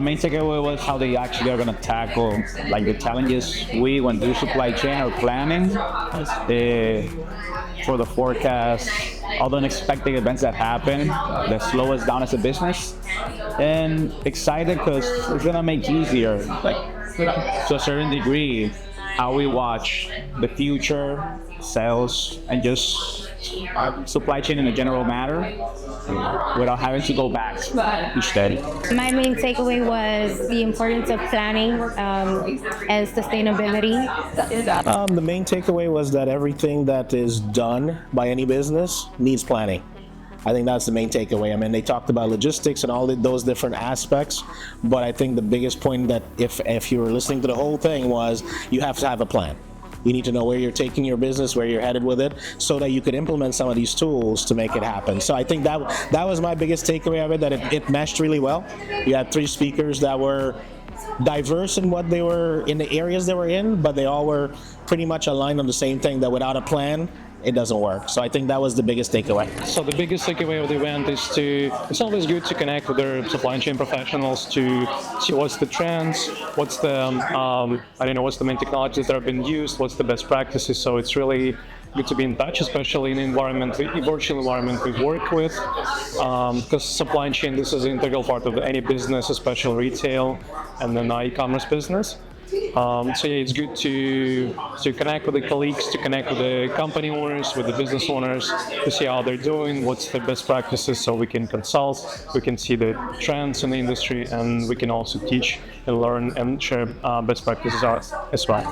Main takeaway was how they actually are going to tackle like the challenges we when do supply chain or planning for the forecast, all the unexpected events that happen that slow us down as a business, and excited because it's going to make easier, like to a certain degree, how we watch the future, sales, and just supply chain in a general matter without having to go back each day. My main takeaway was the importance of planning and sustainability. The main takeaway was that everything that is done by any business needs planning. I think that's the main takeaway. I mean, they talked about logistics and all those different aspects, but I think the biggest point that if you were listening to the whole thing was you have to have a plan. You need to know where you're taking your business, where you're headed with it, so that you could implement some of these tools to make it happen. So I think that was my biggest takeaway of it, that it meshed really well. You had 3 speakers that were diverse in what they were, in the areas they were in, but they all were pretty much aligned on the same thing, that without a plan, it doesn't work. So I think that was the biggest takeaway. So the biggest takeaway of the event is it's always good to connect with their supply chain professionals to see what's the trends, what's the, what's the main technologies that have been used, what's the best practices. So it's really good to be in touch, especially in the virtual environment we work with, because supply chain, this is an integral part of any business, especially retail and then e-commerce business. So yeah, it's good to connect with the colleagues, to connect with the company owners, with the business owners, to see how they're doing, what's the best practices, so we can consult, we can see the trends in the industry, and we can also teach and learn and share best practices as well.